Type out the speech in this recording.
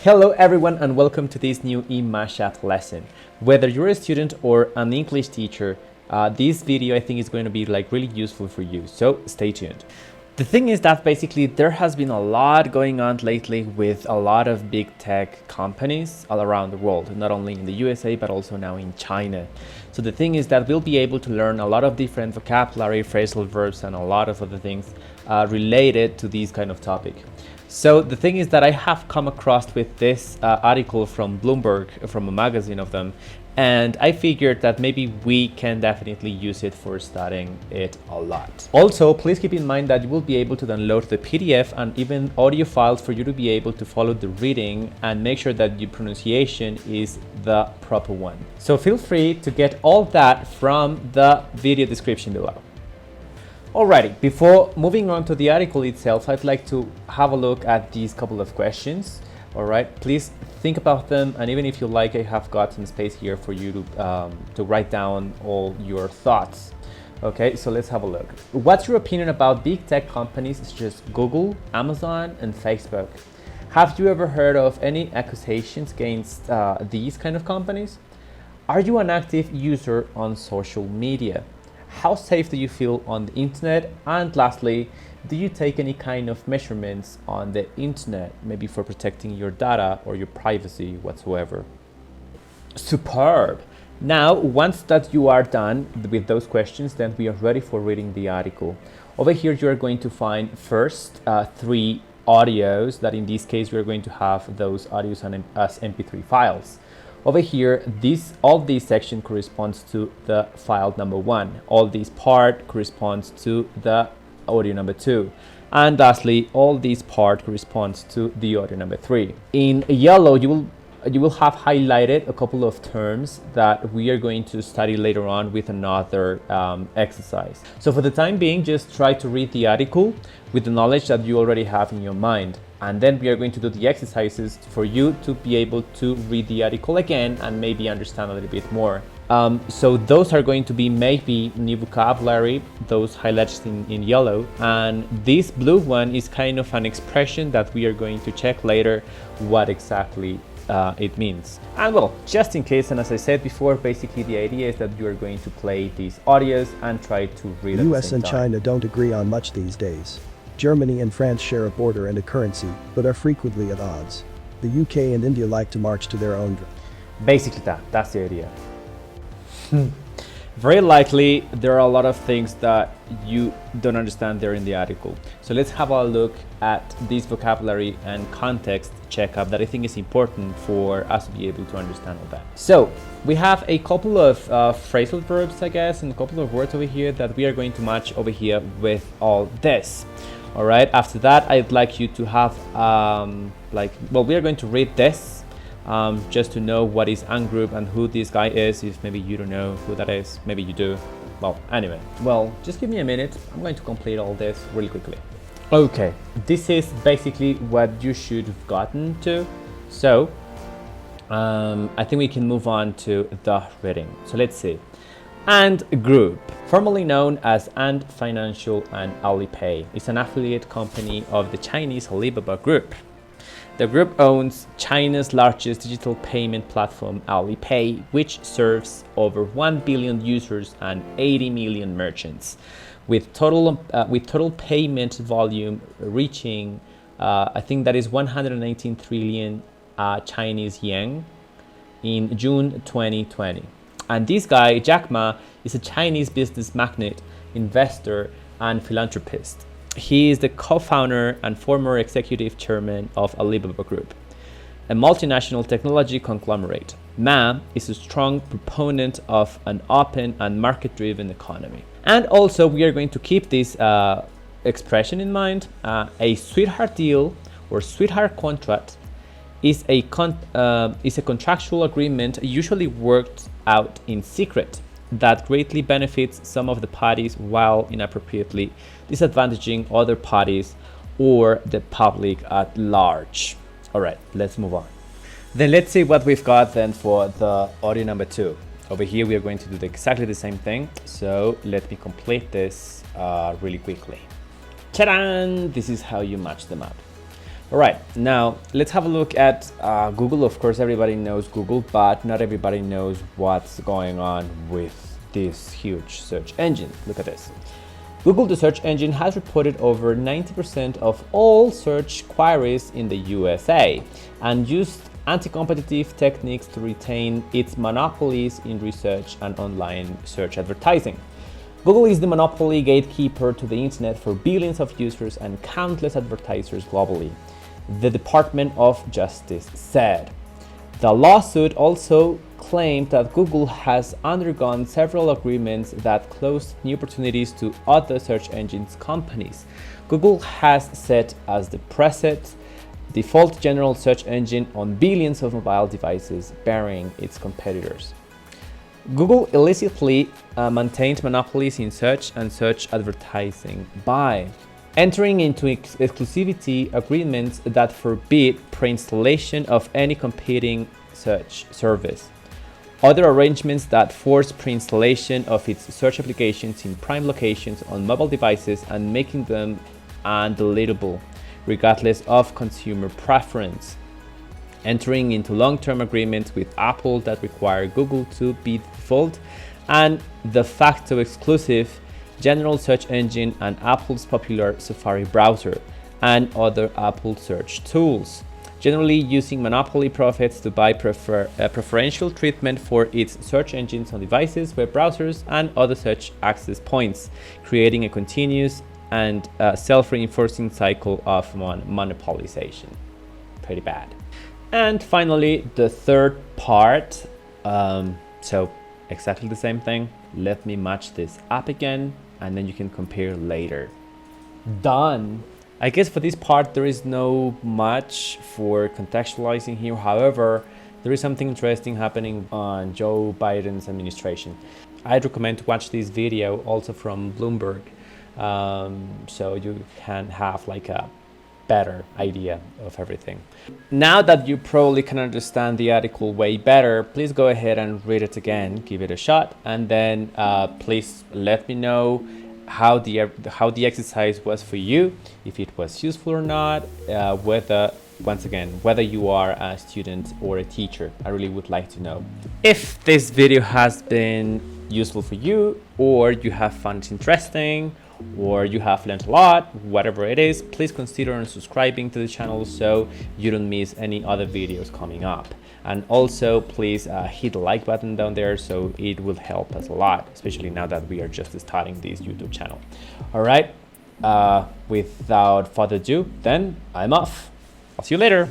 Hello everyone and welcome to this new eMath lesson. Whether you're a student or an English teacher, this video I think is going to be really useful for you, so stay tuned. The thing is that basically there has been a lot going on lately with a lot of big tech companies all around the world, not only in the USA but also now in China. So the thing is that we'll be able to learn a lot of different vocabulary, phrasal verbs and a lot of other things related to this kind of topic. So the thing is that I have come across with this article from Bloomberg, from a magazine of them, and I figured that maybe we can definitely use it for studying it a lot. Also, please keep in mind that you will be able to download the PDF and even audio files for you to be able to follow the reading and make sure that your pronunciation is the proper one. So feel free to get all that from the video description below. Alrighty, before moving on to the article itself, I'd like to have a look at these couple of questions. Alright, please think about them, and even if you like, I have got some space here for you to write down all your thoughts. Okay, so let's have a look. What's your opinion about big tech companies such as Google, Amazon, and Facebook? Have you ever heard of any accusations against these kind of companies? Are you an active user on social media? How safe do you feel on the internet? And lastly, do you take any kind of measurements on the internet, maybe for protecting your data or your privacy whatsoever? Superb! Now, once that you are done with those questions, then we are ready for reading the article. Over here, you are going to find first 3 audios that in this case, we are going to have those audios as MP3 files. Over here, all this section corresponds to the file number 1. All this part corresponds to the audio number 2. And lastly, all this part corresponds to the audio number 3. In yellow, you will have highlighted a couple of terms that we are going to study later on with another exercise. So for the time being, just try to read the article with the knowledge that you already have in your mind. And then we are going to do the exercises for you to be able to read the article again and maybe understand a little bit more. So those are going to be maybe new vocabulary, those highlights in yellow. And this blue one is kind of an expression that we are going to check later what exactly it means. And well, just in case, and as I said before, basically the idea is that you are going to play these audios and try to read The at US the same and time. China don't agree on much these days. Germany and France share a border and a currency, but are frequently at odds. The UK and India like to march to their own drum. Basically that's the idea. Very likely there are a lot of things that you don't understand there in the article. So let's have a look at this vocabulary and context checkup that I think is important for us to be able to understand all that. So we have a couple of phrasal verbs, I guess, and a couple of words over here that we are going to match over here with all this. All right, after that, I'd like you to have, we are going to read this just to know what is ungroup and who this guy is. If maybe you don't know who that is, maybe you do. Well, anyway, just give me a minute. I'm going to complete all this really quickly. Okay, this is basically what you should have gotten to. So I think we can move on to the reading. So let's see. Ant Group, formerly known as Ant Financial and Alipay, is an affiliate company of the Chinese Alibaba Group. The group owns China's largest digital payment platform, Alipay, which serves over 1 billion users and 80 million merchants, with total payment volume reaching, I think that is 119 trillion Chinese yuan in June 2020. And this guy, Jack Ma, is a Chinese business magnate, investor, and philanthropist. He is the co-founder and former executive chairman of Alibaba Group, a multinational technology conglomerate. Ma is a strong proponent of an open and market-driven economy. And also, we are going to keep this expression in mind. A sweetheart deal or sweetheart contract is a contractual agreement usually worked out in secret that greatly benefits some of the parties while inappropriately disadvantaging other parties or the public at large. All right, let's move on. Then let's see what we've got then for the audio number 2. Over here, we are going to do exactly the same thing. So let me complete this really quickly. Ta-da! This is how you match them up. All right, now let's have a look at Google. Of course, everybody knows Google, but not everybody knows what's going on with this huge search engine. Look at this. Google, the search engine, has reported over 90% of all search queries in the USA and used anti-competitive techniques to retain its monopolies in research and online search advertising. Google is the monopoly gatekeeper to the internet for billions of users and countless advertisers globally, the Department of Justice said. The lawsuit also claimed that Google has undergone several agreements that closed new opportunities to other search engines companies. Google has set as the present default general search engine on billions of mobile devices, burying its competitors. Google illicitly maintained monopolies in search and search advertising by entering into exclusivity agreements that forbid pre-installation of any competing search service, other arrangements that force pre-installation of its search applications in prime locations on mobile devices and making them undeletable, regardless of consumer preference, entering into long-term agreements with Apple that require Google to be the default and de facto exclusive general search engine and Apple's popular Safari browser and other Apple search tools, generally using monopoly profits to buy preferential treatment for its search engines on devices, web browsers, and other search access points, creating a continuous and self-reinforcing cycle of monopolization. Pretty bad. And finally, the third part. So exactly the same thing. Let me match this up again, and then you can compare later. Done. I guess for this part, there is no much for contextualizing here. However, there is something interesting happening on Joe Biden's administration. I'd recommend to watch this video also from Bloomberg, so you can have like a better idea of everything. Now that you probably can understand the article way better, please go ahead and read it again, give it a shot, and then please let me know how the exercise was for you, if it was useful or not, whether you are a student or a teacher. I really would like to know. If this video has been useful for you, or you have found it interesting, or you have learned a lot, whatever it is, please consider subscribing to the channel so you don't miss any other videos coming up. And also please hit the like button down there, so it will help us a lot, especially now that we are just starting this YouTube channel. All right, without further ado, then I'm off. I'll see you later.